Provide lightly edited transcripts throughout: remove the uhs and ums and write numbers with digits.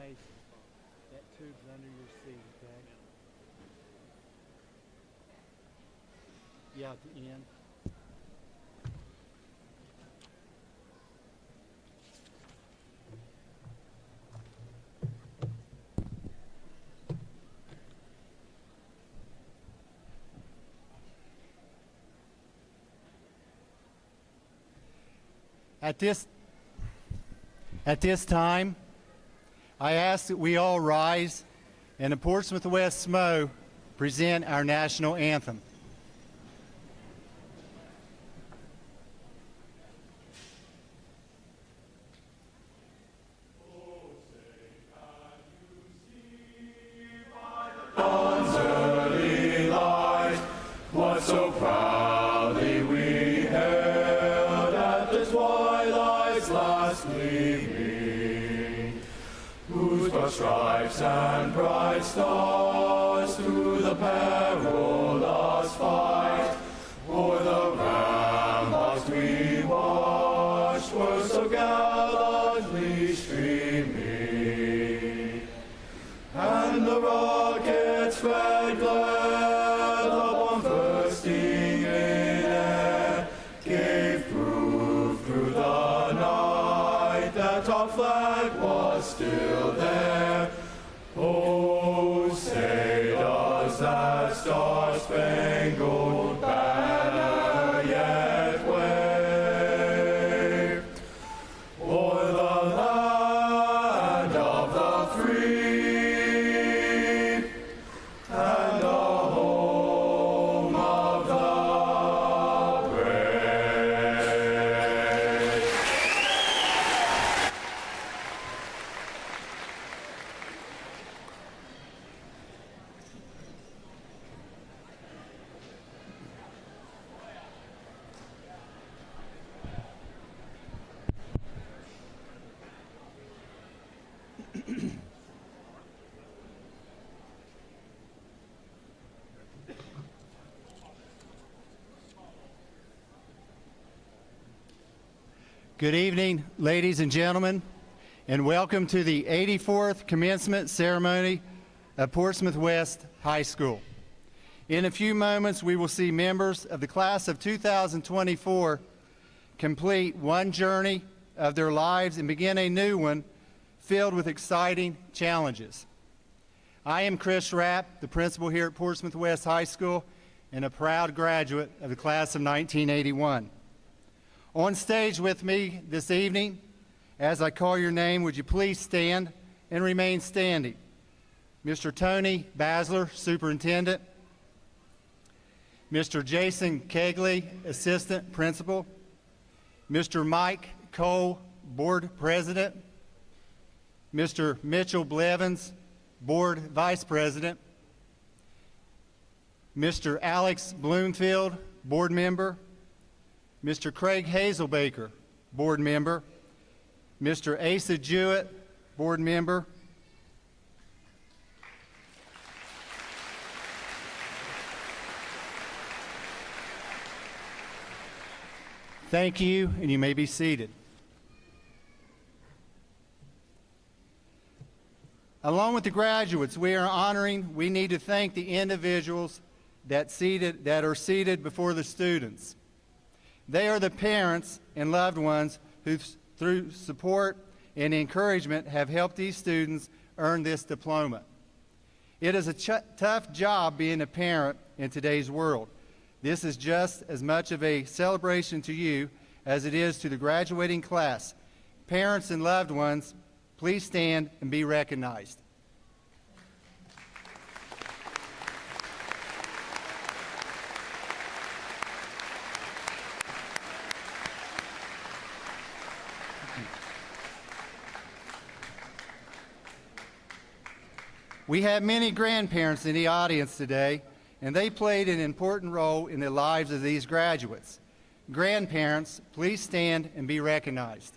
nice. That tube's under your seat, okay? Yeah, at the end. At this time, I ask that we all rise and the Portsmouth West SMO present our national anthem. Dawn's early light, what so proudly we hailed at the twilight's last gleaming, whose broad stripes and bright stars through the perilous fight o'er the ramparts we watched were so gallantly streaming, and the rocket's red glare upon bursting in air gave proof through the night that our flag was still there. Oh, say does that star-spangled banner yet wave o'er the land of the free and the home of the brave. Good evening, ladies and gentlemen, and welcome to the 84th Commencement Ceremony of Portsmouth West High School. In a few moments, we will see members of the class of 2024 complete one journey of their lives and begin a new one filled with exciting challenges. I am Chris Rapp, the principal here at Portsmouth West High School and a proud graduate of the class of 1981. On stage with me this evening, as I call your name, would you please stand and remain standing? Mr. Tony Basler, Superintendent. Mr. Jason Kegley, Assistant Principal. Mr. Mike Cole, Board President. Mr. Mitchell Blevins, Board Vice President. Mr. Alex Bloomfield, Board Member. Mr. Craig Hazelbaker, Board Member. Mr. Asa Jewett, Board Member. Thank you, and you may be seated. Along with the graduates we need to thank the individuals that are seated before the students. They are the parents and loved ones who, through support and encouragement, have helped these students earn this diploma. It is a tough job being a parent in today's world. This is just as much of a celebration to you as it is to the graduating class. Parents and loved ones, please stand and be recognized. We have many grandparents in the audience today, and they played an important role in the lives of these graduates. Grandparents, please stand and be recognized.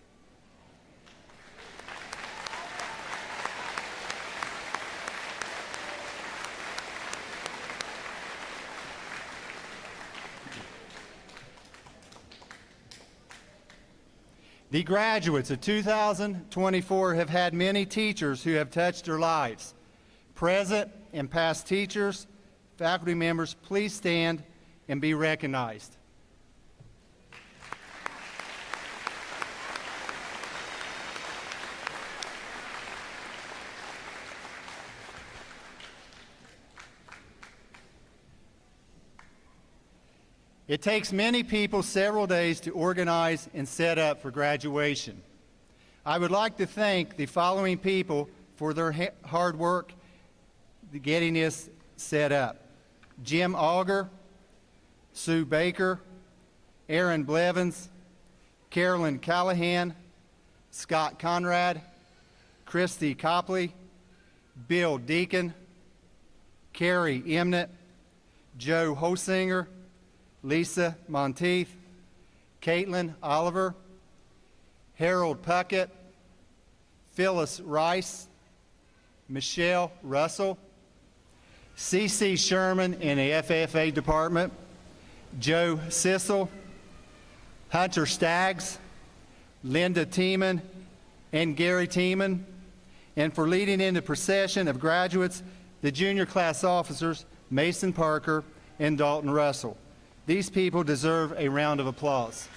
The graduates of 2024 have had many teachers who have touched their lives. Present and past teachers, faculty members, please stand and be recognized. It takes many people several days to organize and set up for graduation. I would like to thank the following people for their hard work getting this set up. Jim Auger, Sue Baker, Aaron Blevins, Carolyn Callahan, Scott Conrad, Christy Copley, Bill Deacon, Carrie Emnett, Joe Hosinger, Lisa Monteith, Caitlin Oliver, Harold Puckett, Phyllis Rice, Michelle Russell, C.C. Sherman in the FFA department, Joe Sissel, Hunter Staggs, Linda Tiemann, and Gary Tiemann, and for leading in the procession of graduates, the junior class officers, Mason Parker and Dalton Russell. These people deserve a round of applause.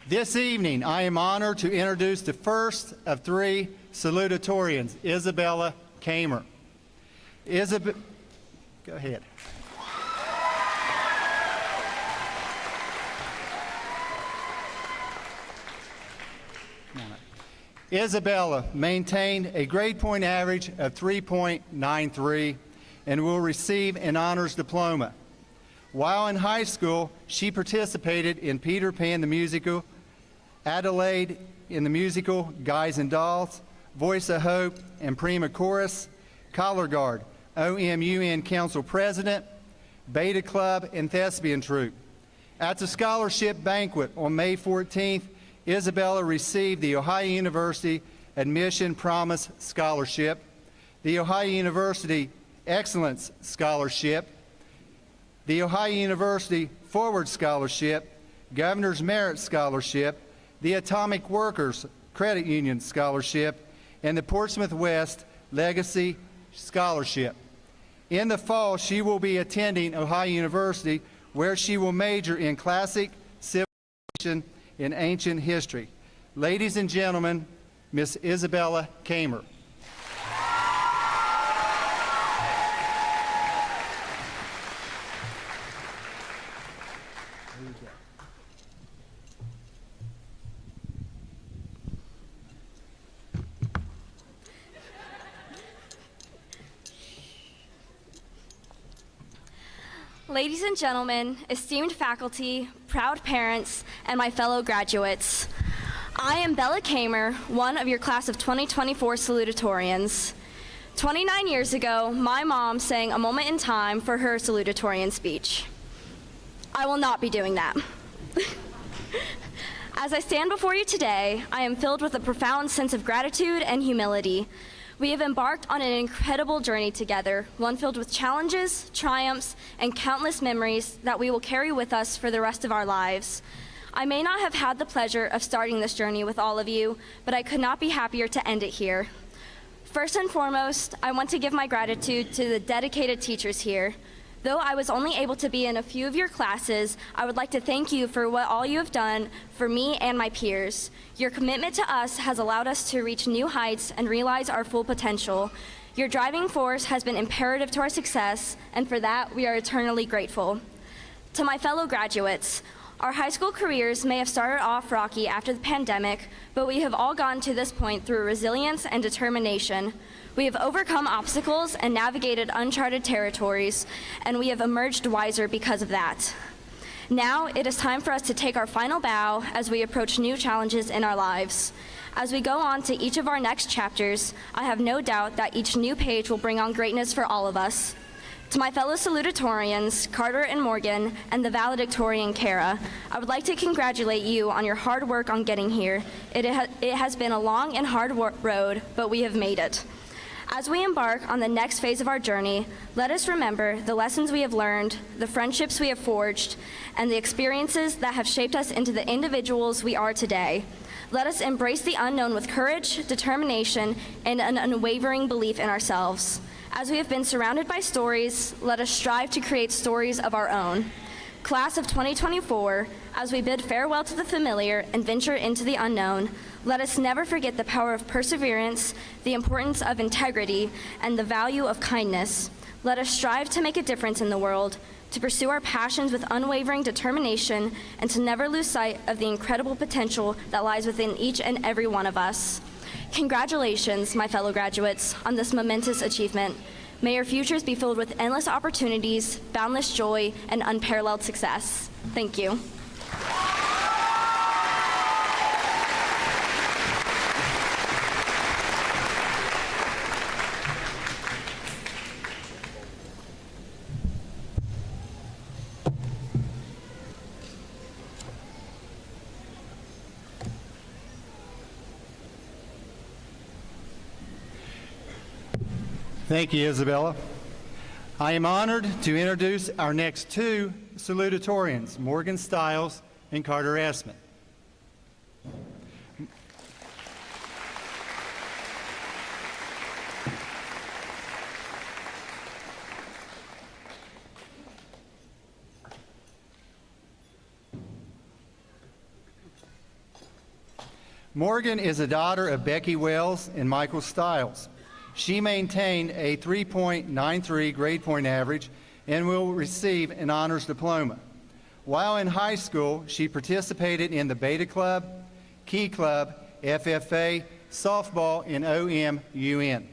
This evening, I am honored to introduce the first of three salutatorians, Isabella Kamer. Go ahead. Isabella maintained a grade point average of 3.93 and will receive an honors diploma. While in high school, she participated in Peter Pan the Musical, Adelaide in the musical Guys and Dolls, Voice of Hope and Prima Chorus, Collar Guard, OMUN Council President, Beta Club, and Thespian Troupe. At the scholarship banquet on May 14th, Isabella received the Ohio University Admission Promise Scholarship, the Ohio University Excellence Scholarship, the Ohio University Forward Scholarship, Governor's Merit Scholarship, the Atomic Workers Credit Union Scholarship, and the Portsmouth West Legacy Scholarship. In the fall, she will be attending Ohio University, where she will major in classic civilization in ancient history. Ladies and gentlemen, Miss Isabella Kamer. Ladies and gentlemen, esteemed faculty, proud parents, and my fellow graduates, I am Bella Kamer, one of your class of 2024 salutatorians. 29 years ago, my mom sang A Moment in Time for her salutatorian speech. I will not be doing that. As I stand before you today, I am filled with a profound sense of gratitude and humility. We have embarked on an incredible journey together, one filled with challenges, triumphs, and countless memories that we will carry with us for the rest of our lives. I may not have had the pleasure of starting this journey with all of you, but I could not be happier to end it here. First and foremost, I want to give my gratitude to the dedicated teachers here. Though I was only able to be in a few of your classes, I would like to thank you for what all you have done for me and my peers. Your commitment to us has allowed us to reach new heights and realize our full potential. Your driving force has been imperative to our success, and for that, we are eternally grateful. To my fellow graduates, our high school careers may have started off rocky after the pandemic, but we have all gotten to this point through resilience and determination. We have overcome obstacles and navigated uncharted territories, and we have emerged wiser because of that. Now, it is time for us to take our final bow as we approach new challenges in our lives. As we go on to each of our next chapters, I have no doubt that each new page will bring on greatness for all of us. To my fellow salutatorians, Carter and Morgan, and the valedictorian, Kara, I would like to congratulate you on your hard work on getting here. It has been a long and hard road, but we have made it. As we embark on the next phase of our journey, let us remember the lessons we have learned, the friendships we have forged, and the experiences that have shaped us into the individuals we are today. Let us embrace the unknown with courage, determination, and an unwavering belief in ourselves. As we have been surrounded by stories, let us strive to create stories of our own. Class of 2024, as we bid farewell to the familiar and venture into the unknown, let us never forget the power of perseverance, the importance of integrity, and the value of kindness. Let us strive to make a difference in the world, to pursue our passions with unwavering determination, and to never lose sight of the incredible potential that lies within each and every one of us. Congratulations, my fellow graduates, on this momentous achievement. May your futures be filled with endless opportunities, boundless joy, and unparalleled success. Thank you. Thank you, Isabella. I am honored to introduce our next two salutatorians, Morgan Stiles and Carter Essman. Morgan is a daughter of Becky Wells and Michael Stiles. She maintained a 3.93 grade point average and will receive an honors diploma. While in high school, she participated in the Beta Club, Key Club, FFA, softball, and OM-UN.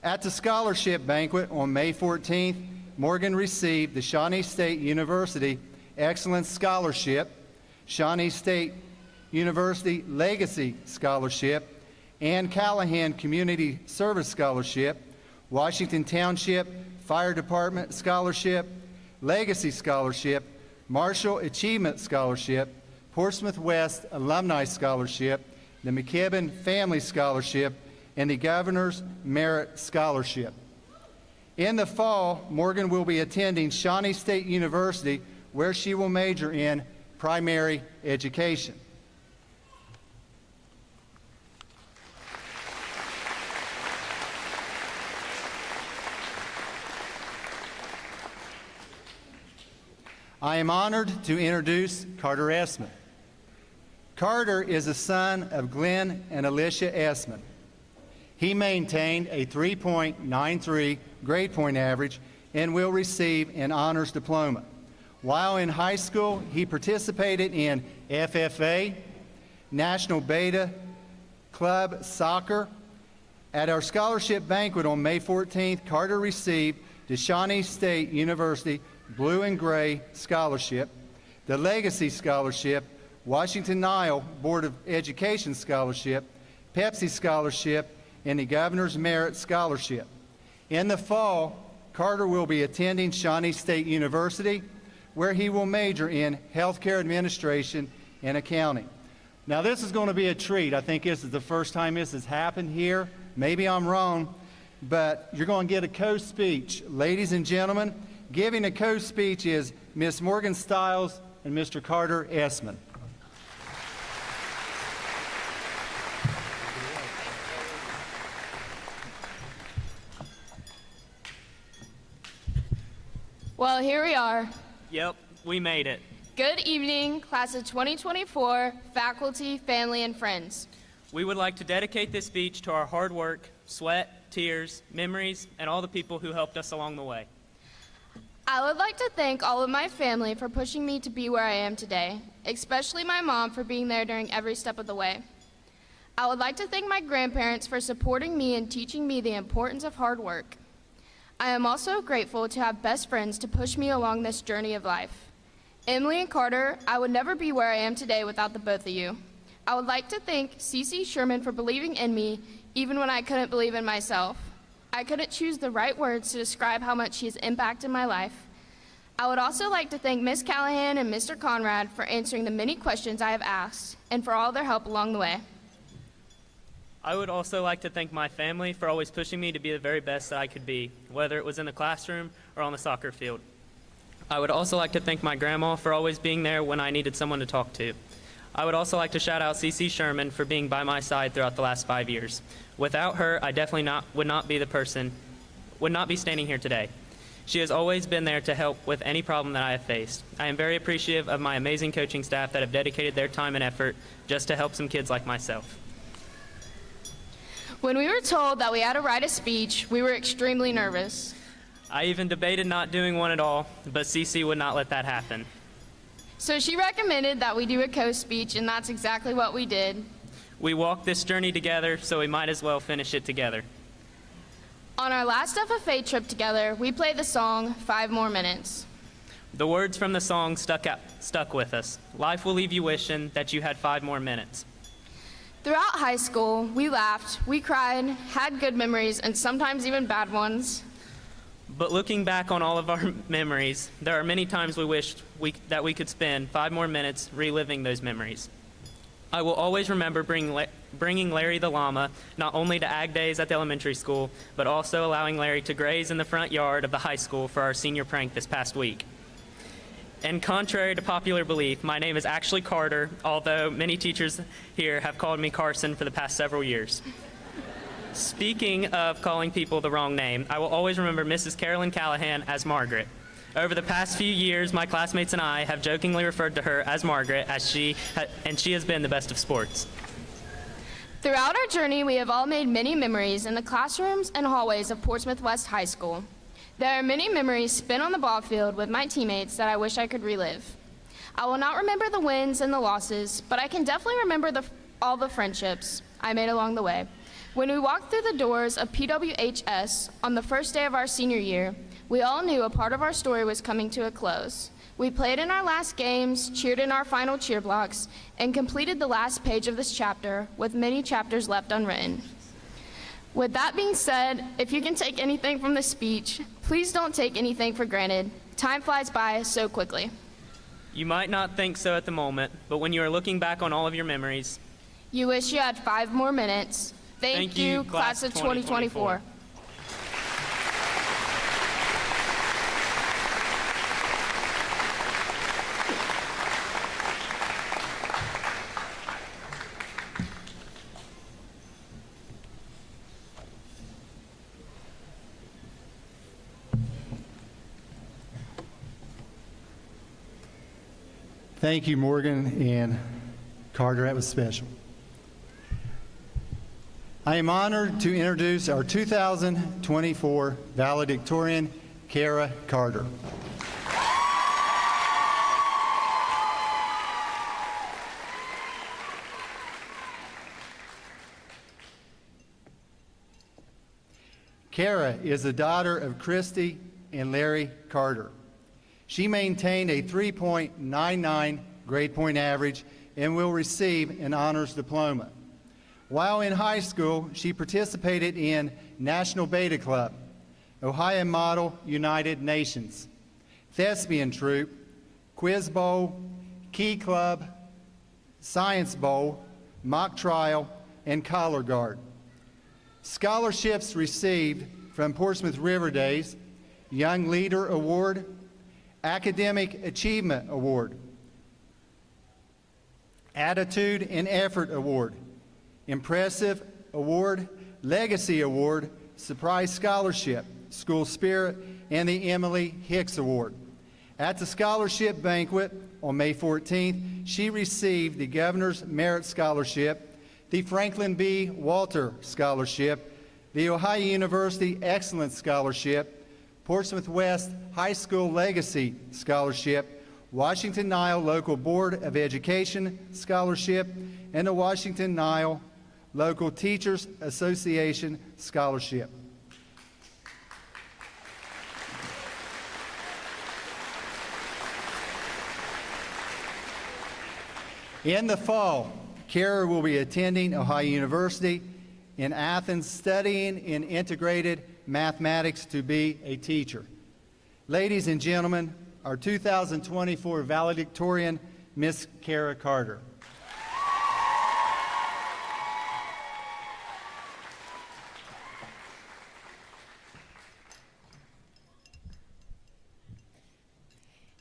At the scholarship banquet on May 14th, Morgan received the Shawnee State University Excellence Scholarship, Shawnee State University Legacy Scholarship, and Callahan Community Service Scholarship, Washington Township Fire Department Scholarship, Legacy Scholarship, Marshall Achievement Scholarship, Portsmouth West Alumni Scholarship, the McKibben Family Scholarship, and the Governor's Merit Scholarship. In the fall, Morgan will be attending Shawnee State University, where she will major in primary education. I am honored to introduce Carter Essman. Carter is a son of Glenn and Alicia Essman. He maintained a 3.93 grade point average and will receive an honors diploma. While in high school, he participated in FFA, National Beta Club Soccer. At our scholarship banquet on May 14th, Carter received the Shawnee State University Blue and Gray Scholarship, the Legacy Scholarship, Washington-Nile Board of Education Scholarship, Pepsi Scholarship, and the Governor's Merit Scholarship. In the fall, Carter will be attending Shawnee State University, where he will major in healthcare administration and accounting. Now, this is going to be a treat. I think this is the first time this has happened here. Maybe I'm wrong, but you're going to get a co-speech. Ladies and gentlemen, giving a co-speech is Ms. Morgan Stiles and Mr. Carter Essman. Well, here we are. Yep, we made it. Good evening, class of 2024, faculty, family, and friends. We would like to dedicate this speech to our hard work, sweat, tears, memories, and all the people who helped us along the way. I would like to thank all of my family for pushing me to be where I am today, especially my mom for being there during every step of the way. I would like to thank my grandparents for supporting me and teaching me the importance of hard work. I am also grateful to have best friends to push me along this journey of life. Emily and Carter, I would never be where I am today without the both of you. I would like to thank Cece Sherman for believing in me even when I couldn't believe in myself. I couldn't choose the right words to describe how much she has impacted my life. I would also like to thank Ms. Callahan and Mr. Conrad for answering the many questions I have asked and for all their help along the way. I would also like to thank my family for always pushing me to be the very best that I could be, whether it was in the classroom or on the soccer field. I would also like to thank my grandma for always being there when I needed someone to talk to. I would also like to shout out CC Sherman for being by my side throughout the last 5 years. Without her, I definitely would not be standing here today. She has always been there to help with any problem that I have faced. I am very appreciative of my amazing coaching staff that have dedicated their time and effort just to help some kids like myself. When we were told that we had to write a speech, we were extremely nervous. I even debated not doing one at all, but CC would not let that happen. So she recommended that we do a co-speech, and that's exactly what we did. We walked this journey together, so we might as well finish it together. On our last FFA trip together, we played the song 5 More Minutes. The words from the song stuck with us. Life will leave you wishing that you had 5 more minutes. Throughout high school, we laughed, we cried, had good memories, and sometimes even bad ones. But looking back on all of our memories, there are many times we wished that we could spend 5 more minutes reliving those memories. I will always remember bringing Larry the llama not only to Ag Days at the elementary school, but also allowing Larry to graze in the front yard of the high school for our senior prank this past week. And contrary to popular belief, my name is actually Carter, although many teachers here have called me Carson for the past several years. Speaking of calling people the wrong name, I will always remember Mrs. Carolyn Callahan as Margaret. Over the past few years, my classmates and I have jokingly referred to her as Margaret, and she has been the best of sports. Throughout our journey, we have all made many memories in the classrooms and hallways of Portsmouth West High School. There are many memories spent on the ball field with my teammates that I wish I could relive. I will not remember the wins and the losses, but I can definitely remember all the friendships I made along the way. When we walked through the doors of PWHS on the first day of our senior year, we all knew a part of our story was coming to a close. We played in our last games, cheered in our final cheer blocks, and completed the last page of this chapter with many chapters left unwritten. With that being said, if you can take anything from this speech, please don't take anything for granted. Time flies by so quickly. You might not think so at the moment, but when you are looking back on all of your memories, you wish you had 5 more minutes. Thank you, class of 2024. Thank you, Morgan and Carter. That was special. I am honored to introduce our 2024 valedictorian, Kara Carter. Kara is the daughter of Christy and Larry Carter. She maintained a 3.99 grade point average and will receive an honors diploma. While in high school, she participated in National Beta Club, Ohio Model United Nations, Thespian Troupe, Quiz Bowl, Key Club, Science Bowl, Mock Trial, and Collar Guard. Scholarships received from Portsmouth River Days, Young Leader Award, Academic Achievement Award, Attitude and Effort Award, Impressive Award, Legacy Award, Surprise Scholarship, School Spirit, and the Emily Hicks Award. At the scholarship banquet on May 14th, she received the Governor's Merit Scholarship, the Franklin B. Walter Scholarship, the Ohio University Excellence Scholarship, Portsmouth West High School Legacy Scholarship, Washington-Nile Local Board of Education Scholarship, and the Washington-Nile Local Teachers Association Scholarship. In the fall, Kara will be attending Ohio University in Athens, studying in integrated mathematics to be a teacher. Ladies and gentlemen, our 2024 valedictorian, Miss Kara Carter.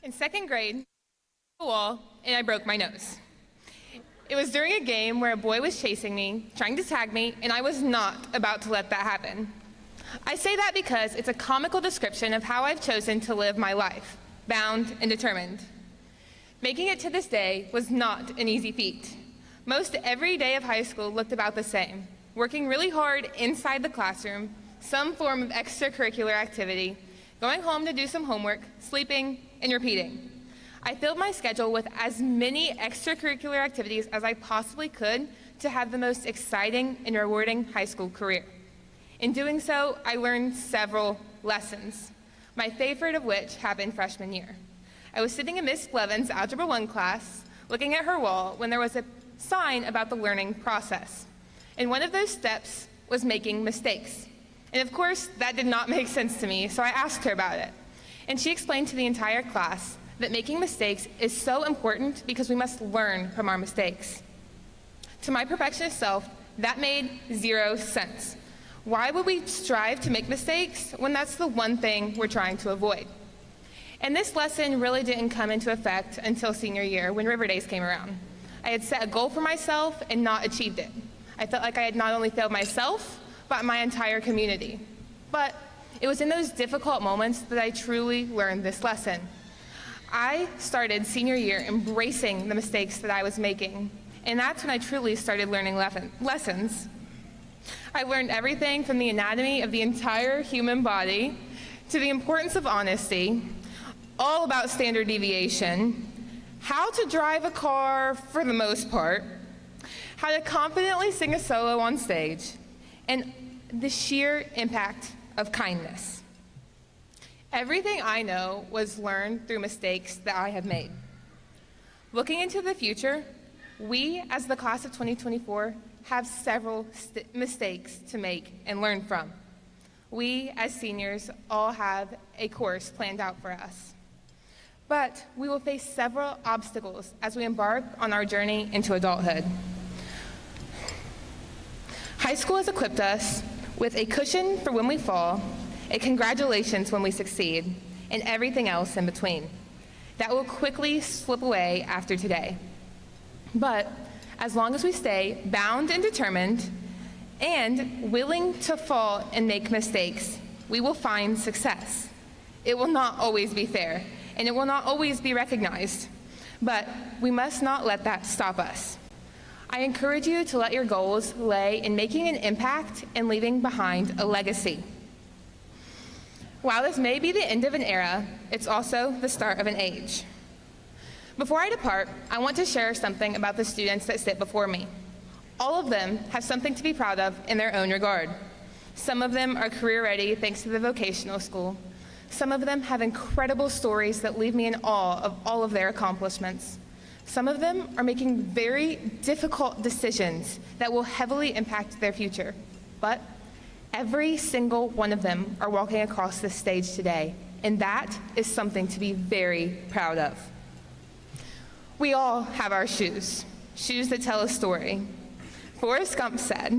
In second grade, I wall and I broke my nose. It was during a game where a boy was chasing me, trying to tag me, and I was not about to let that happen. I say that because it's a comical description of how I've chosen to live my life, bound and determined. Making it to this day was not an easy feat. Most every day of high school looked about the same, working really hard inside the classroom, some form of extracurricular activity, going home to do some homework, sleeping, and repeating. I filled my schedule with as many extracurricular activities as I possibly could to have the most exciting and rewarding high school career. In doing so, I learned several lessons, my favorite of which happened freshman year. I was sitting in Miss Blevins' Algebra 1 class, looking at her wall when there was a sign about the learning process. And one of those steps was making mistakes. And of course, that did not make sense to me, so I asked her about it. And she explained to the entire class that making mistakes is so important because we must learn from our mistakes. To my perfectionist self, that made zero sense. Why would we strive to make mistakes when that's the one thing we're trying to avoid? And this lesson really didn't come into effect until senior year when River Days came around. I had set a goal for myself and not achieved it. I felt like I had not only failed myself, but my entire community. But it was in those difficult moments that I truly learned this lesson. I started senior year embracing the mistakes that I was making, and that's when I truly started learning lessons. I learned everything from the anatomy of the entire human body to the importance of honesty, all about standard deviation, how to drive a car for the most part, how to confidently sing a solo on stage, and the sheer impact of kindness. Everything I know was learned through mistakes that I have made. Looking into the future, we, as the class of 2024, have several mistakes to make and learn from. We, as seniors, all have a course planned out for us. But we will face several obstacles as we embark on our journey into adulthood. High school has equipped us with a cushion for when we fall, a congratulations when we succeed, and everything else in between. That will quickly slip away after today. But as long as we stay bound and determined and willing to fall and make mistakes, we will find success. It will not always be fair, and it will not always be recognized, but we must not let that stop us. I encourage you to let your goals lay in making an impact and leaving behind a legacy. While this may be the end of an era, it's also the start of an age. Before I depart, I want to share something about the students that sit before me. All of them have something to be proud of in their own regard. Some of them are career ready thanks to the vocational school. Some of them have incredible stories that leave me in awe of all of their accomplishments. Some of them are making very difficult decisions that will heavily impact their future. But every single one of them are walking across this stage today, and that is something to be very proud of. We all have our shoes that tell a story. Forrest Gump said,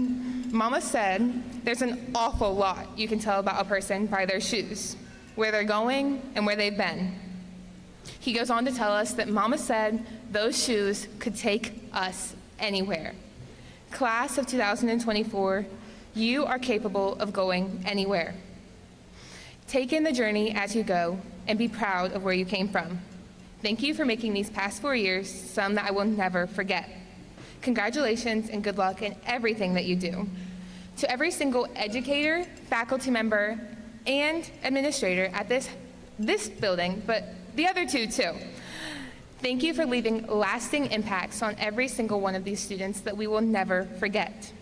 "Mama said, there's an awful lot you can tell about a person by their shoes, where they're going and where they've been." He goes on to tell us that Mama said those shoes could take us anywhere. Class of 2024, you are capable of going anywhere. Take in the journey as you go and be proud of where you came from. Thank you for making these past 4 years some that I will never forget. Congratulations and good luck in everything that you do. To every single educator, faculty member, and administrator at this building, but the other two too. Thank you for leaving lasting impacts on every single one of these students that we will never forget.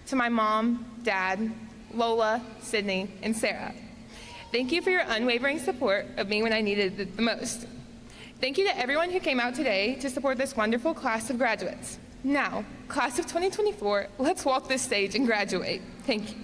To my mom, dad, Lola, Sydney, and Sarah, thank you for your unwavering support of me when I needed it the most. Thank you to everyone who came out today to support this wonderful class of graduates. Now, class of 2024, let's walk this stage and graduate. Thank you.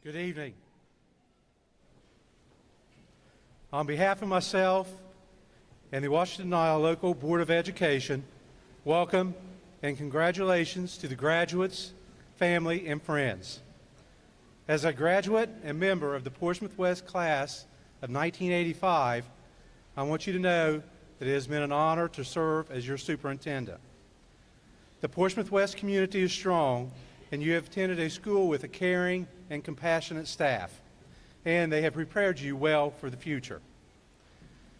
Good evening. On behalf of myself and the Washington-Nile Local Board of Education, welcome and congratulations to the graduates, family, and friends. As a graduate and member of the Portsmouth West class of 1985, I want you to know that it has been an honor to serve as your superintendent. The Portsmouth West community is strong, and you have attended a school with a caring and compassionate staff, and they have prepared you well for the future.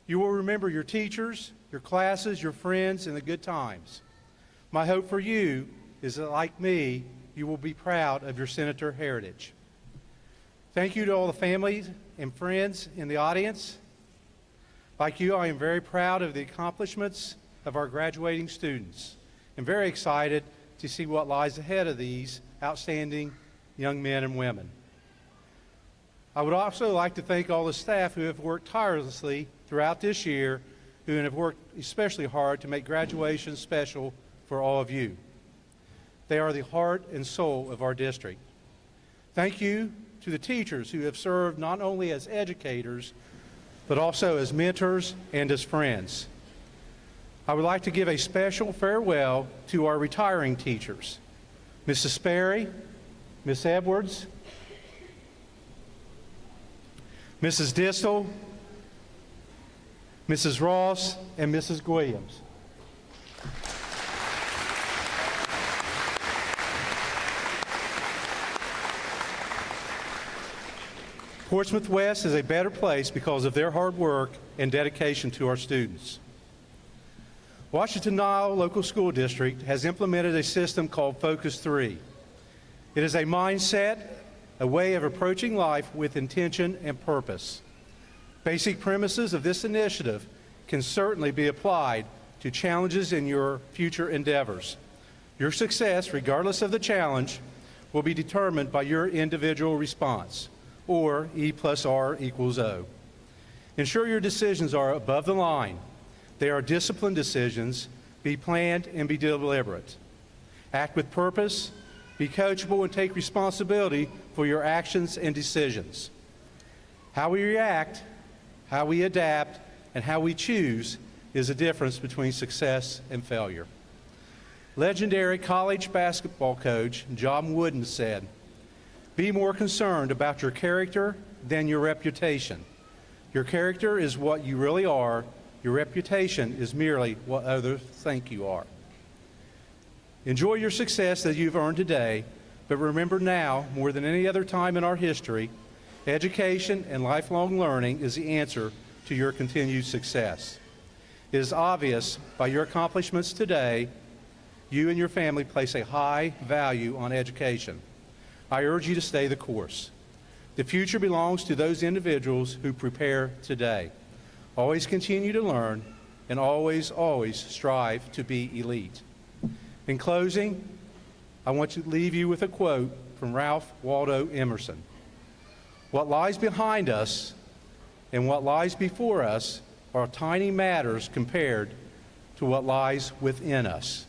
You will remember your teachers, your classes, your friends, and the good times. My hope for you is that, like me, you will be proud of your Senator heritage. Thank you to all the families and friends in the audience. Like you, I am very proud of the accomplishments of our graduating students and very excited to see what lies ahead of these outstanding young men and women. I would also like to thank all the staff who have worked tirelessly throughout this year, who have worked especially hard to make graduation special for all of you. They are the heart and soul of our district. Thank you to the teachers who have served not only as educators, but also as mentors and as friends. I would like to give a special farewell to our retiring teachers, Mrs. Sperry, Miss Edwards, Mrs. Distel, Mrs. Ross, and Mrs. Williams. Portsmouth West is a better place because of their hard work and dedication to our students. Washington-Nile Local School District has implemented a system called Focus 3. It is a mindset, a way of approaching life with intention and purpose. Basic premises of this initiative can certainly be applied to challenges in your future endeavors. Your success, regardless of the challenge, will be determined by your individual response, or E+R=O. Ensure your decisions are above the line. They are disciplined decisions. Be planned and be deliberate. Act with purpose, be coachable, and take responsibility for your actions and decisions. How we react, how we adapt, and how we choose is the difference between success and failure. Legendary college basketball coach John Wooden said, "Be more concerned about your character than your reputation. Your character is what you really are. Your reputation is merely what others think you are." Enjoy your success that you've earned today, but remember now, more than any other time in our history, education and lifelong learning is the answer to your continued success. It is obvious by your accomplishments today, you and your family place a high value on education. I urge you to stay the course. The future belongs to those individuals who prepare today. Always continue to learn, and always, always strive to be elite. In closing, I want to leave you with a quote from Ralph Waldo Emerson. "What lies behind us and what lies before us are tiny matters compared to what lies within us."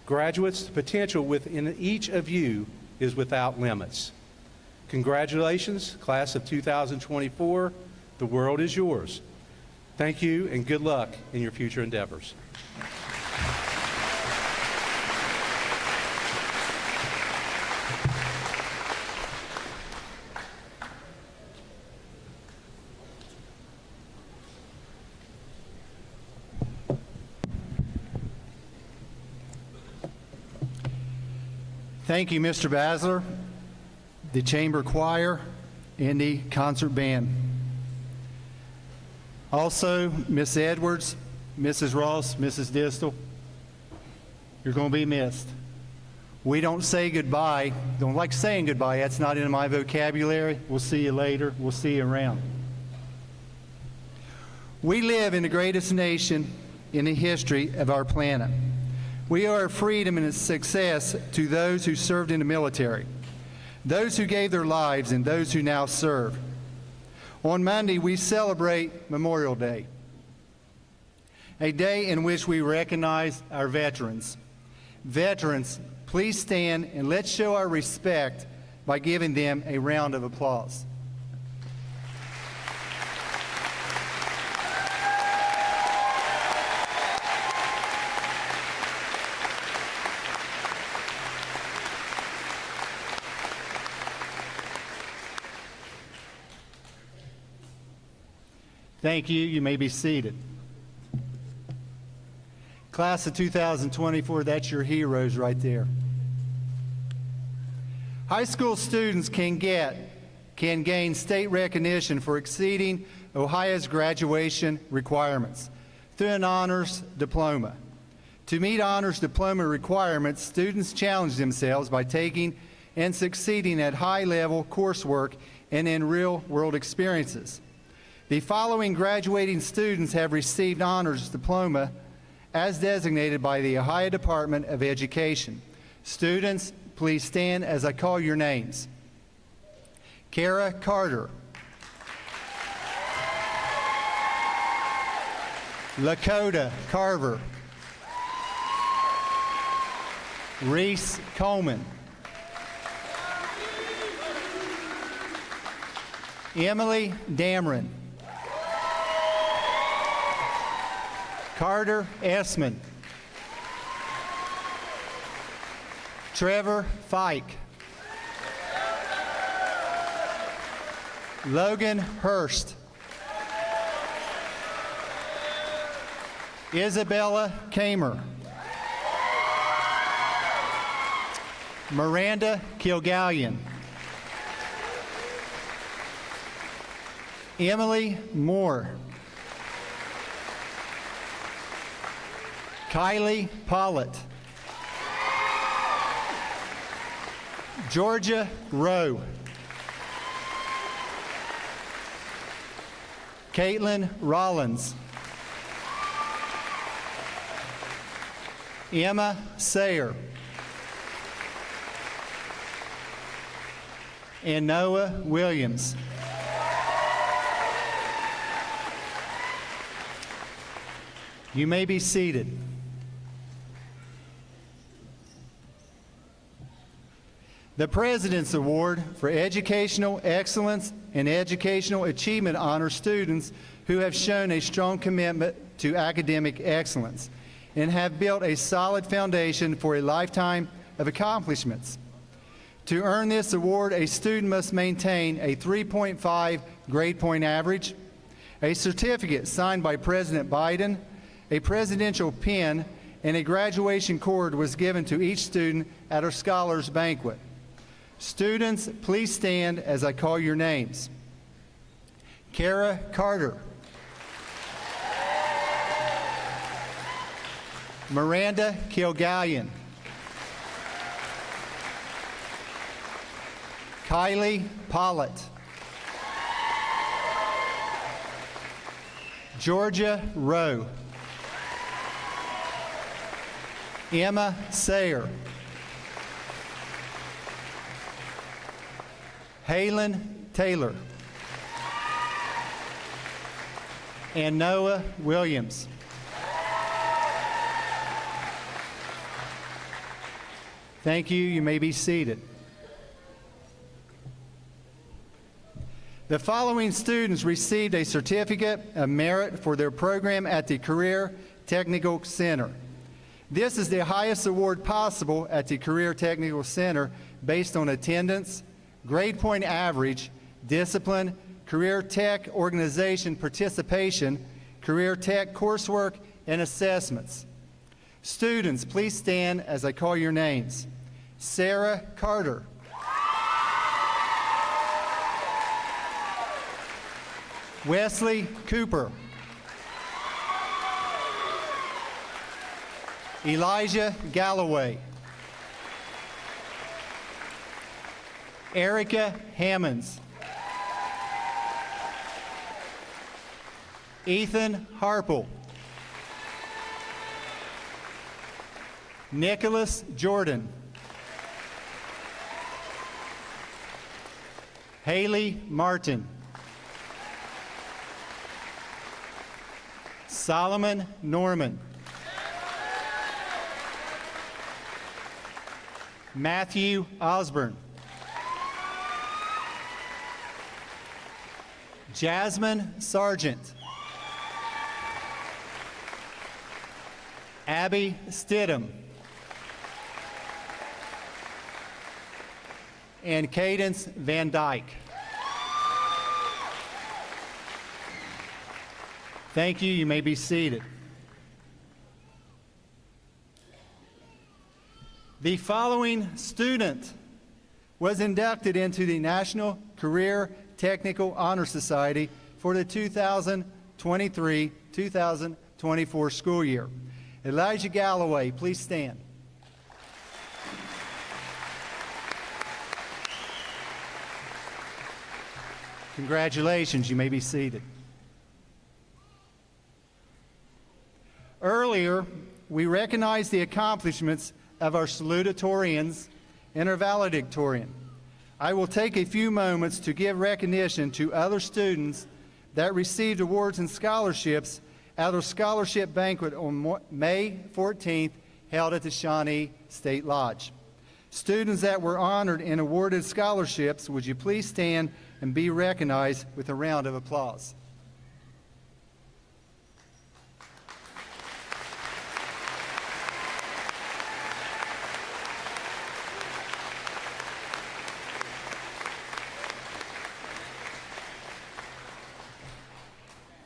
Graduates, the potential within each of you is without limits. Congratulations, class of 2024. The world is yours. Thank you, and good luck in your future endeavors. Thank you, Mr. Basler, the chamber choir, and the concert band. Also, Miss Edwards, Mrs. Ross, Mrs. Distel, you're going to be missed. We don't say goodbye. Don't like saying goodbye. That's not in my vocabulary. We'll see you later. We'll see you around. We live in the greatest nation in the history of our planet. We owe our freedom and success to those who served in the military, those who gave their lives, and those who now serve. On Monday, we celebrate Memorial Day, a day in which we recognize our veterans. Veterans, please stand and let's show our respect by giving them a round of applause. Thank you. You may be seated. Class of 2024, that's your heroes right there. High school students can gain state recognition for exceeding Ohio's graduation requirements through an honors diploma. To meet honors diploma requirements, students challenge themselves by taking and succeeding at high-level coursework and in real-world experiences. The following graduating students have received honors diploma as designated by the Ohio Department of Education. Students, please stand as I call your names. Kara Carter. Lakota Carver. Reese Coleman. Emily Dameron. Carter Essman. Trevor Fike. Logan Hurst. Isabella Kamer. Miranda Kilgallion. Emily Moore. Kylie Pollitt. Georgia Rowe. Caitlin Rollins. Emma Sayer. And Noah Williams. You may be seated. The President's Award for Educational Excellence and Educational Achievement honors students who have shown a strong commitment to academic excellence and have built a solid foundation for a lifetime of accomplishments. To earn this award, a student must maintain a 3.5 grade point average, a certificate signed by President Biden, a presidential pin, and a graduation cord was given to each student at our Scholars Banquet. Students, please stand as I call your names. Kara Carter. Miranda Kilgallion. Kylie Pollitt. Georgia Rowe. Emma Sayer. Halen Taylor. And Noah Williams. Thank you. You may be seated. The following students received a certificate of merit for their program at the Career Technical Center. This is the highest award possible at the Career Technical Center based on attendance, grade point average, discipline, career tech organization participation, career tech coursework, and assessments. Students, please stand as I call your names. Sarah Carter. Wesley Cooper. Elijah Galloway. Erica Hammonds. Ethan Harple. Nicholas Jordan. Haley Martin. Solomon Norman. Matthew Osborne. Jasmine Sargent. Abby Stidham. And Cadence Van Dyke. Thank you. You may be seated. The following student was inducted into the National Career Technical Honor Society for the 2023-2024 school year. Elijah Galloway, please stand. Congratulations, you may be seated. Earlier, we recognized the accomplishments of our salutatorians and our valedictorian. I will take a few moments to give recognition to other students that received awards and scholarships at our scholarship banquet on May 14th held at the Shawnee State Lodge. Students that were honored and awarded scholarships, would you please stand and be recognized with a round of applause.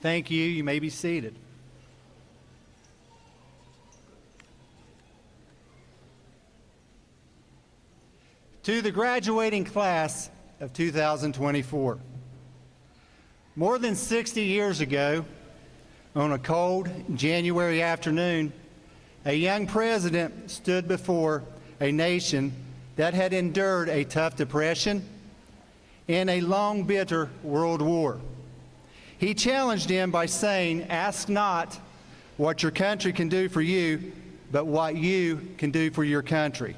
Thank you. You may be seated. To the graduating class of 2024. More than 60 years ago, on a cold January afternoon, a young president stood before a nation that had endured a tough depression and a long, bitter world war. He challenged him by saying, "Ask not what your country can do for you, but what you can do for your country."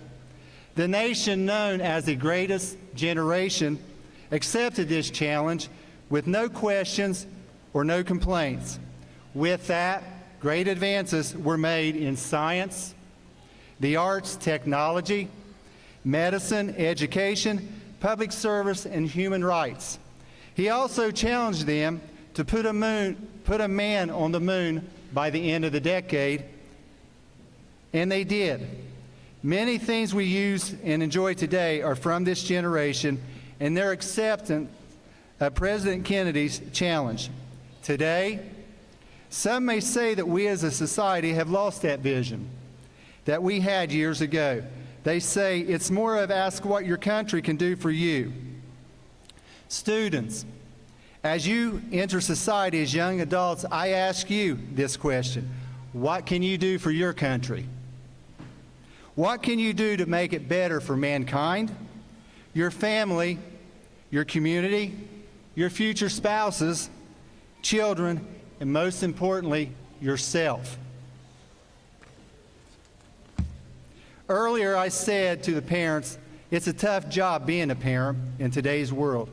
The nation known as the greatest generation accepted this challenge with no questions or no complaints. With that, great advances were made in science, the arts, technology, medicine, education, public service, and human rights. He also challenged them to put a man on the moon by the end of the decade, and they did. Many things we use and enjoy today are from this generation and their acceptance of President Kennedy's challenge. Today, some may say that we as a society have lost that vision that we had years ago. They say it's more of ask what your country can do for you. Students, as you enter society as young adults, I ask you this question: what can you do for your country? What can you do to make it better for mankind, your family, your community, your future spouses, children, and most importantly, yourself? Earlier I said to the parents, it's a tough job being a parent in today's world.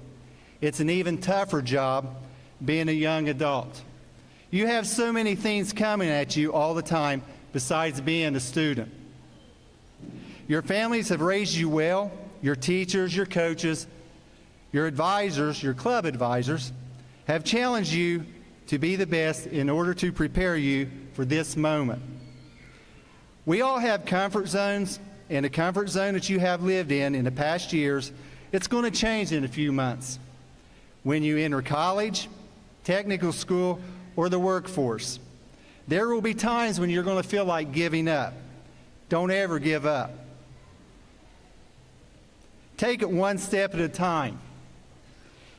It's an even tougher job being a young adult. You have so many things coming at you all the time besides being a student. Your families have raised you well. Your teachers, your coaches, your advisors, your club advisors have challenged you to be the best in order to prepare you for this moment. We all have comfort zones, and the comfort zone that you have lived in the past years, it's going to change in a few months. When you enter college, technical school, or the workforce, there will be times when you're going to feel like giving up. Don't ever give up. Take it one step at a time.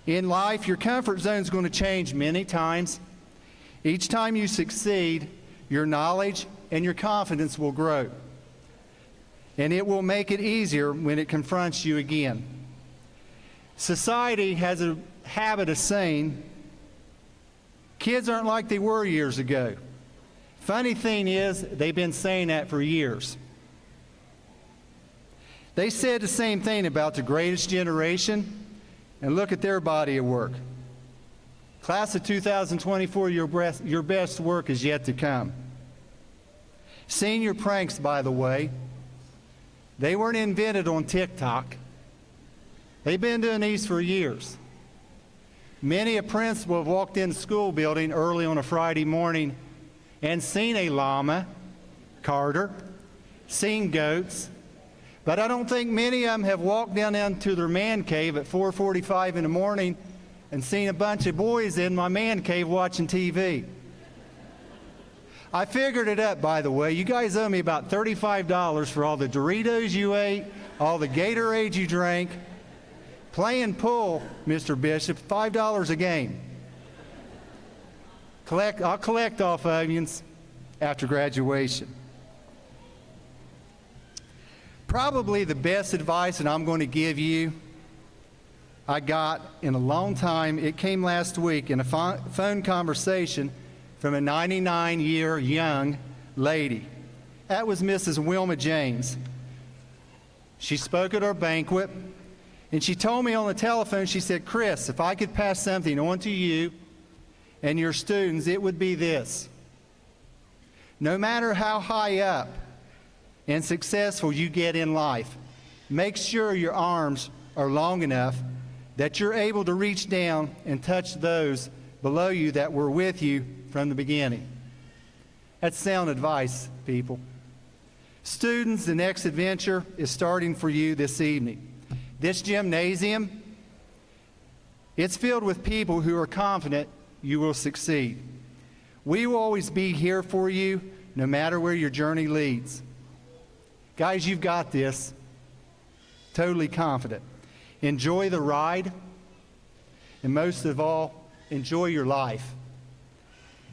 In life, your comfort zone is going to change many times. Each time you succeed, your knowledge and your confidence will grow. And it will make it easier when it confronts you again. Society has a habit of saying, kids aren't like they were years ago. Funny thing is, they've been saying that for years. They said the same thing about the greatest generation, and look at their body of work. Class of 2024, your best work is yet to come. Senior pranks, by the way, they weren't invented on TikTok. They've been doing these for years. Many a principal have walked in the school building early on a Friday morning and seen a llama, Carter, seen goats, but I don't think many of them have walked down into their man cave at 4:45 in the morning and seen a bunch of boys in my man cave watching TV. I figured it up, by the way. You guys owe me about $35 for all the Doritos you ate, all the Gatorade you drank. Playing pool, Mr. Bishop, $5 a game. I'll collect off onions after graduation. Probably the best advice that I'm going to give you I got in a long time. It came last week in a phone conversation from a 99-year young lady. That was Mrs. Wilma James. She spoke at our banquet, and she told me on the telephone, she said, "Chris, if I could pass something on to you and your students, it would be this. No matter how high up and successful you get in life, make sure your arms are long enough that you're able to reach down and touch those below you that were with you from the beginning." That's sound advice, people. Students, the next adventure is starting for you this evening. This gymnasium, it's filled with people who are confident you will succeed. We will always be here for you, no matter where your journey leads. Guys, you've got this. Totally confident. Enjoy the ride, and most of all, enjoy your life.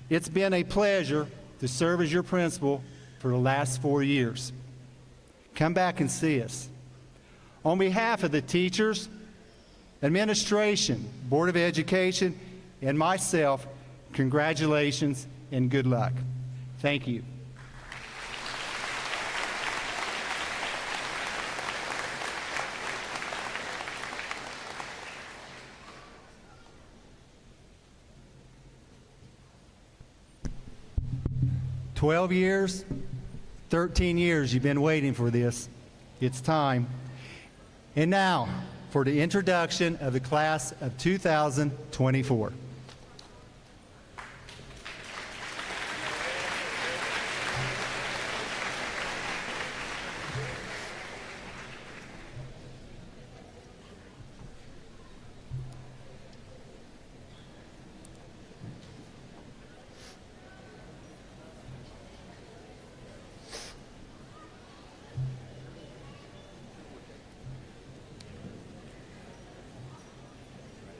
It's been a pleasure to serve as your principal for the last 4 years. Come back and see us. On behalf of the teachers, administration, Board of Education, and myself, congratulations and good luck. Thank you. "12 years, 13 years you've been waiting for this. It's time. And now for the introduction of the class of 2024.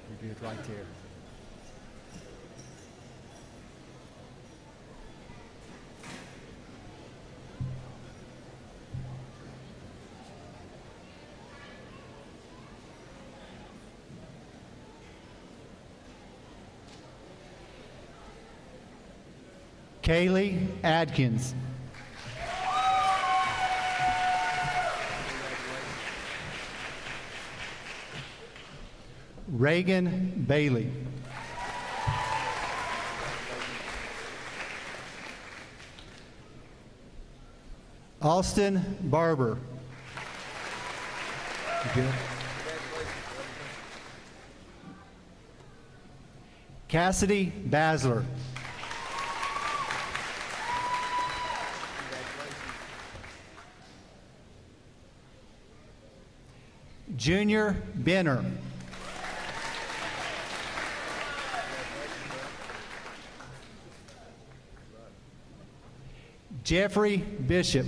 You do it right there. Kaylee Adkins. Reagan Bailey. Austin Barber. Good. Cassidy Basler. Junior Benner. Jeffrey Bishop.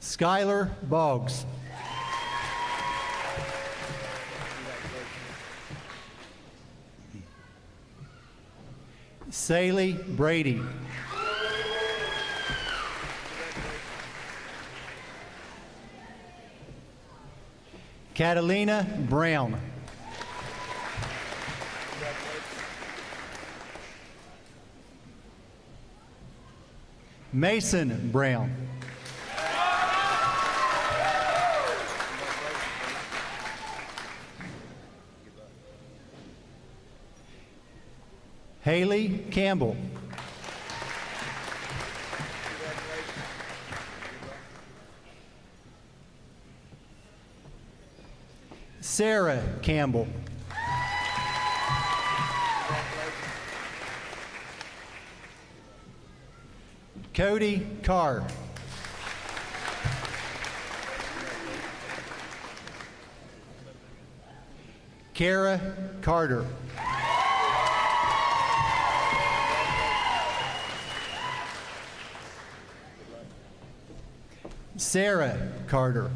Skylar Boggs. Saley Brady. Catalina Brown. Mason Brown. Haley Campbell. Sarah Campbell. Cody Carr. Kara Carter. Sarah Carter.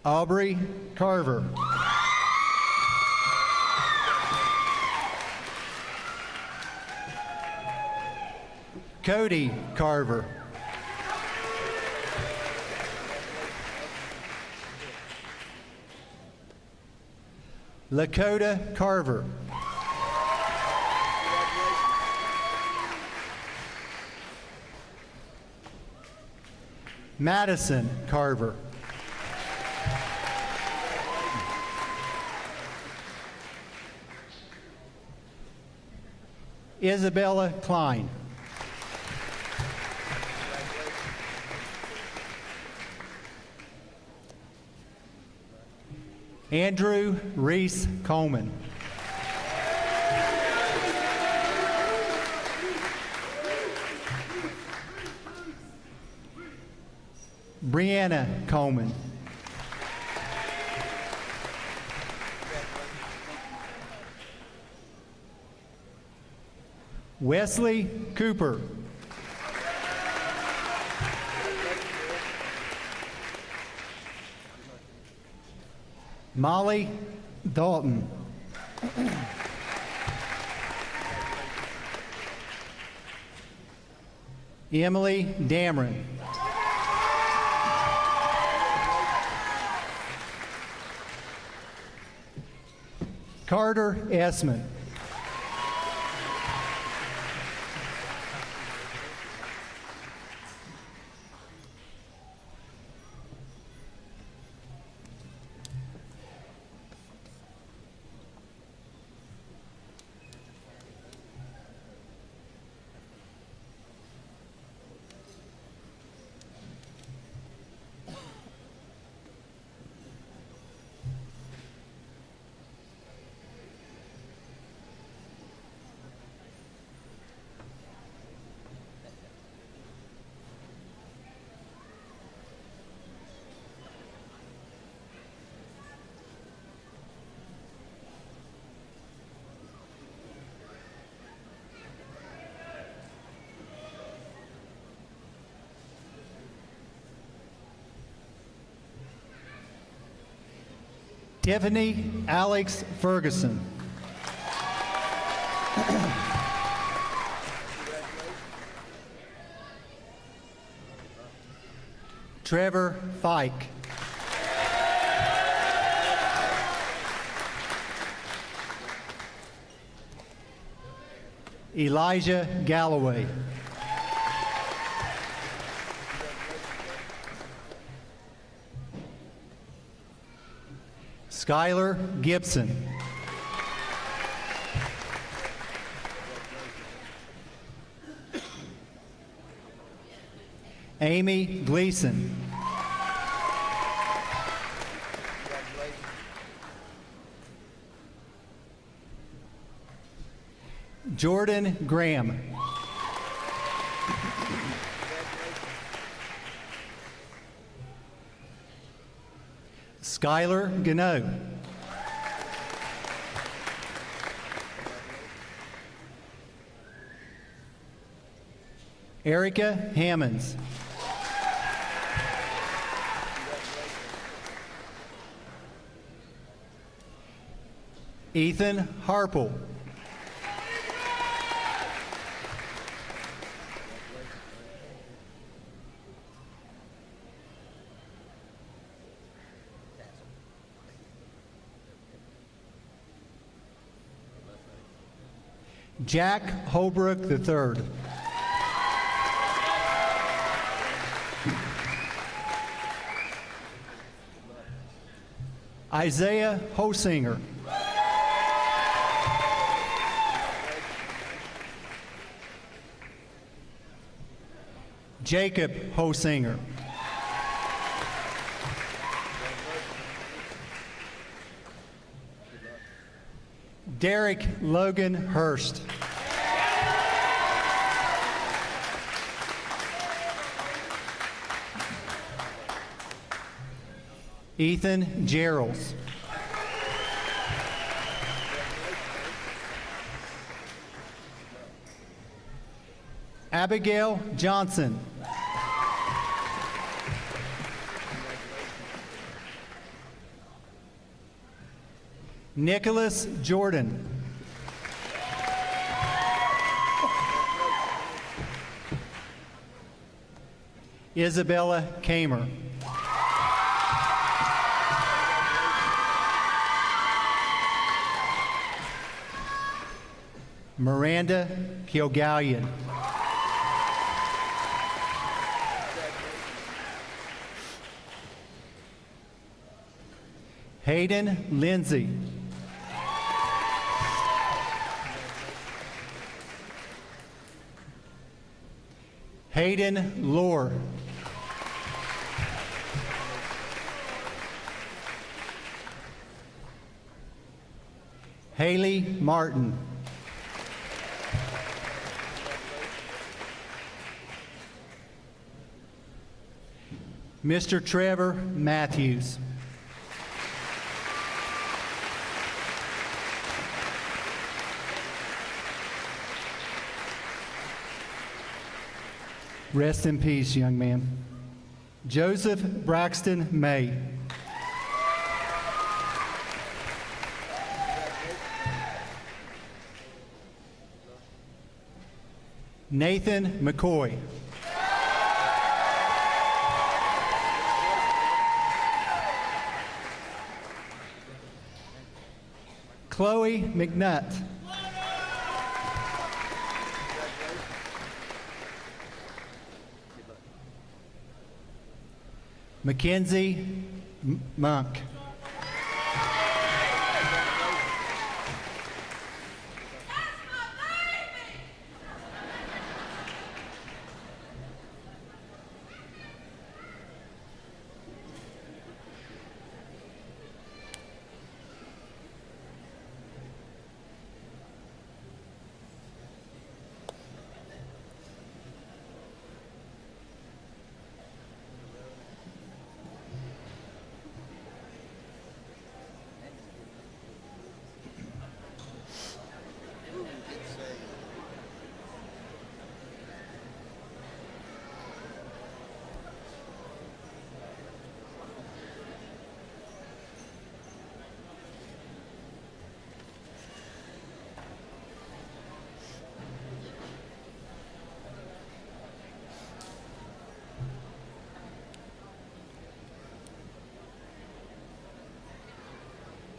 Aubrey Carver. Cody Carver. Lakota Carver. Madison Carver. Isabella Klein. Andrew Reese Coleman. Brianna Coleman. Wesley Cooper. Molly Dalton. Emily Dameron. Carter Essman. Tiffany Alex Ferguson. Trevor Fike. Elijah Galloway. Skylar Gibson. Amy Gleason. Jordan Graham. Skylar Gano. Erica Hammonds. Ethan Harple. Jack Holbrook III. Isaiah Hosinger. Jacob Holsinger. Derek Logan Hurst. Ethan Geralds. Abigail Johnson. Nicholas Jordan. Isabella Kamer. Miranda Kilgallion. Hayden Lindsay. Hayden Lohr. Haley Martin. Mr. Trevor Matthews. Rest in peace, young man. Joseph Braxton May. Nathan McCoy. Chloe McNutt. Mackenzie Monk.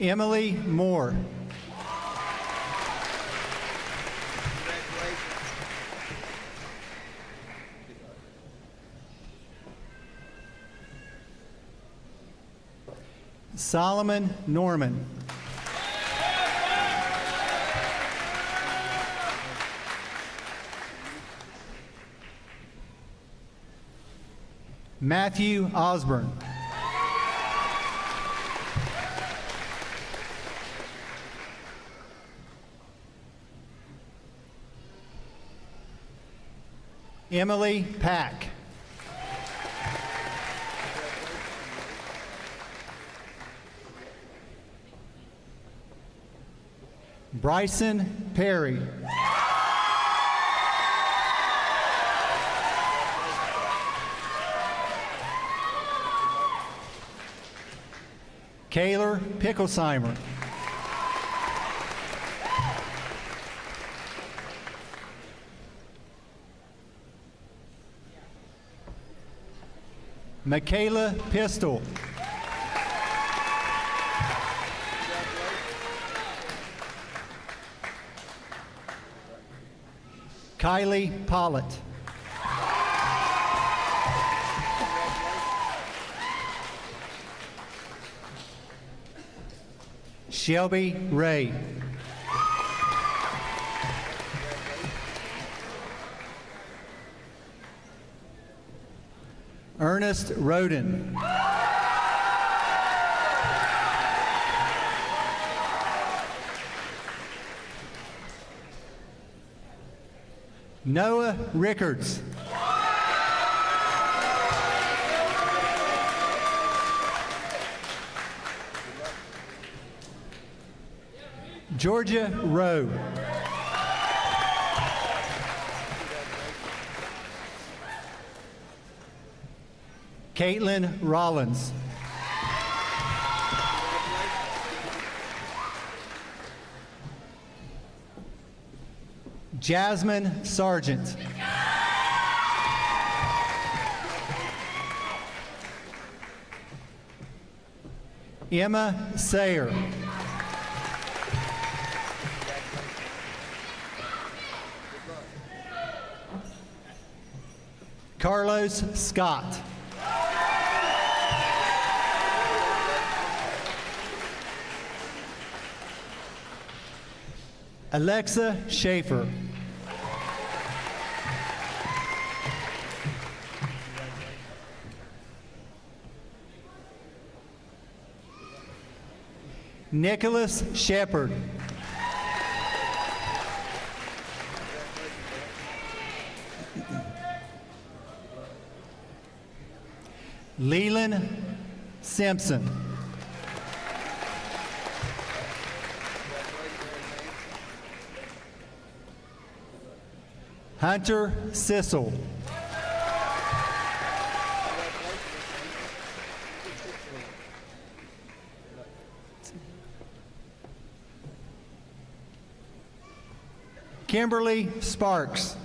Emily Moore. Solomon Norman. Matthew Osborne. Emily Pack. Bryson Perry. Kaylor Picklesheimer. Michaela Pistol. Kylie Pollitt. Shelby Ray. Ernest Roden. Noah Rickards. Georgia Rowe. Caitlin Rollins. Jasmine Sargent. Emma Sayer. Carlos Scott. Alexa Schaefer. Nicholas Shepard. Leland Simpson. Hunter Sissel. Kimberly Sparks.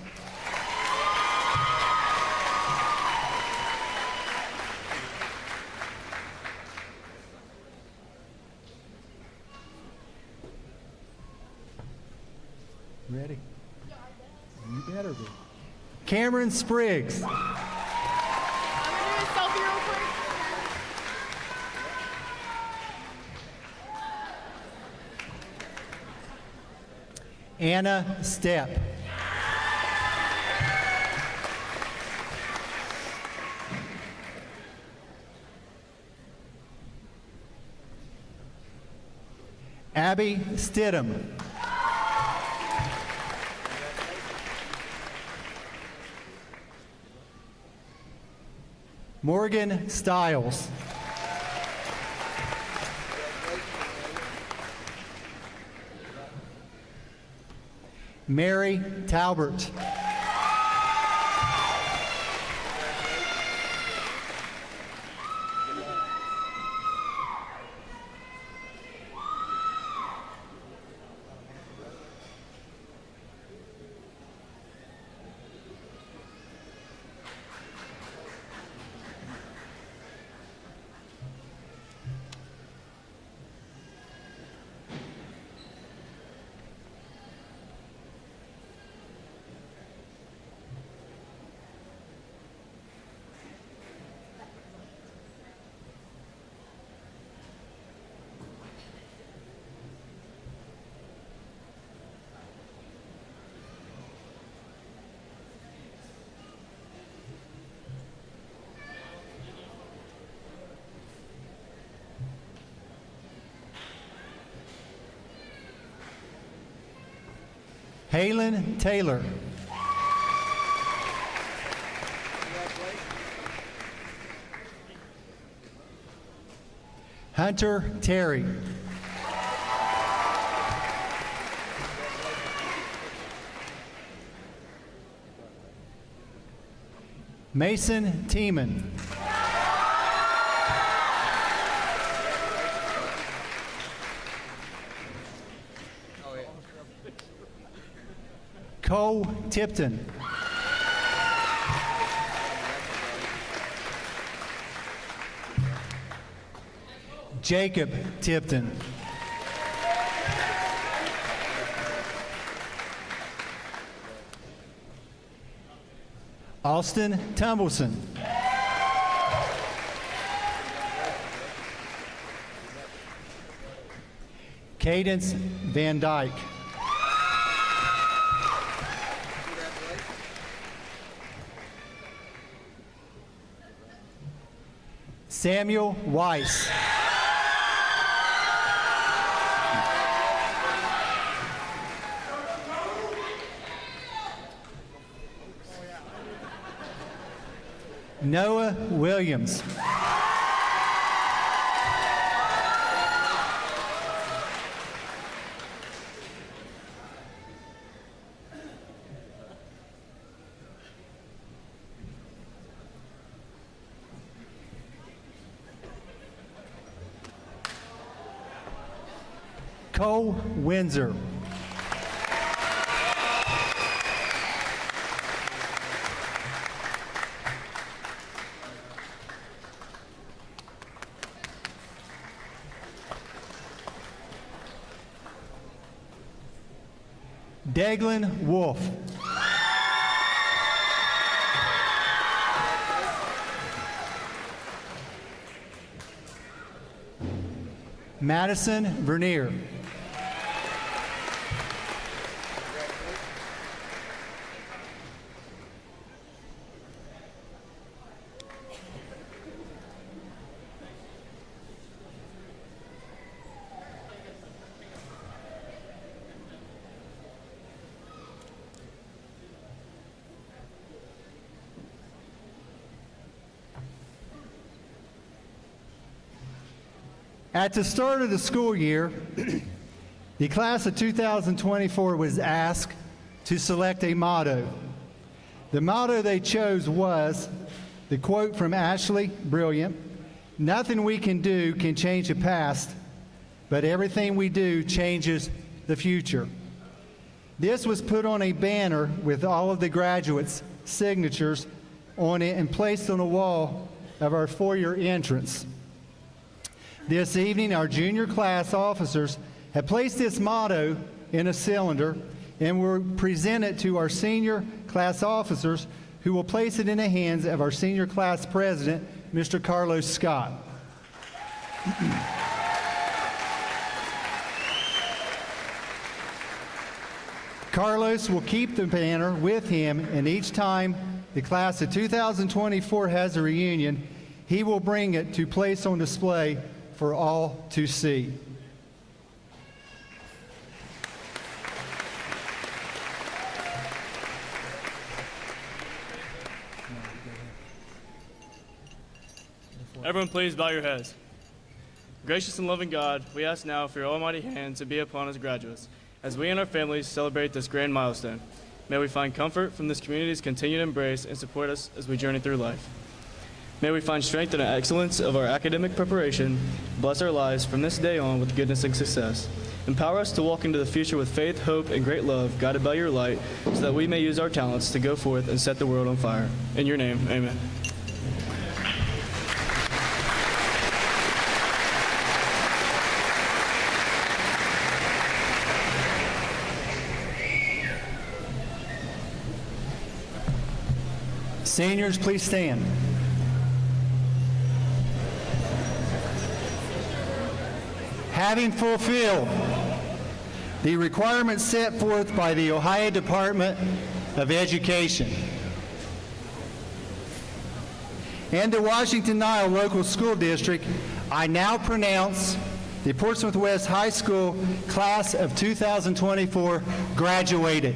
Ready? You better be. Cameron Spriggs. I'm gonna do a selfie real quick. Anna Stepp. Abby Stidham. Morgan Stiles. Mary Talbert. Halen Taylor. Hunter Terry. Mason Tiemann. Cole Tipton. Jacob Tipton. Austin Tumbleson. Cadence Van Dyke. Samuel Weiss. Noah Williams. Cole Windsor. Daglin Wolf. Madison Vernier. At the start of the school year, the class of 2024 was asked to select a motto. The motto they chose was, the quote from Ashley, brilliant, "Nothing we can do can change the past, but everything we do changes the future." This was put on a banner with all of the graduates' signatures on it and placed on the wall of our foyer entrance. This evening, our junior class officers have placed this motto in a cylinder and will present it to our senior class officers, who will place it in the hands of our senior class president, Mr. Carlos Scott. Carlos will keep the banner with him, and each time the class of 2024 has a reunion, he will bring it to place on display for all to see. Everyone please bow your heads. Gracious and loving God, we ask now for your almighty hand to be upon us graduates, as we and our families celebrate this grand milestone. May we find comfort from this community's continued embrace and support us as we journey through life. May we find strength in the excellence of our academic preparation, bless our lives from this day on with goodness and success. Empower us to walk into the future with faith, hope, and great love, guided by your light, so that we may use our talents to go forth and set the world on fire. In your name, amen. Seniors, please stand. Having fulfilled the requirements set forth by the Ohio Department of Education and the Washington-Nile Local School District, I now pronounce the Portsmouth West High School class of 2024 graduated.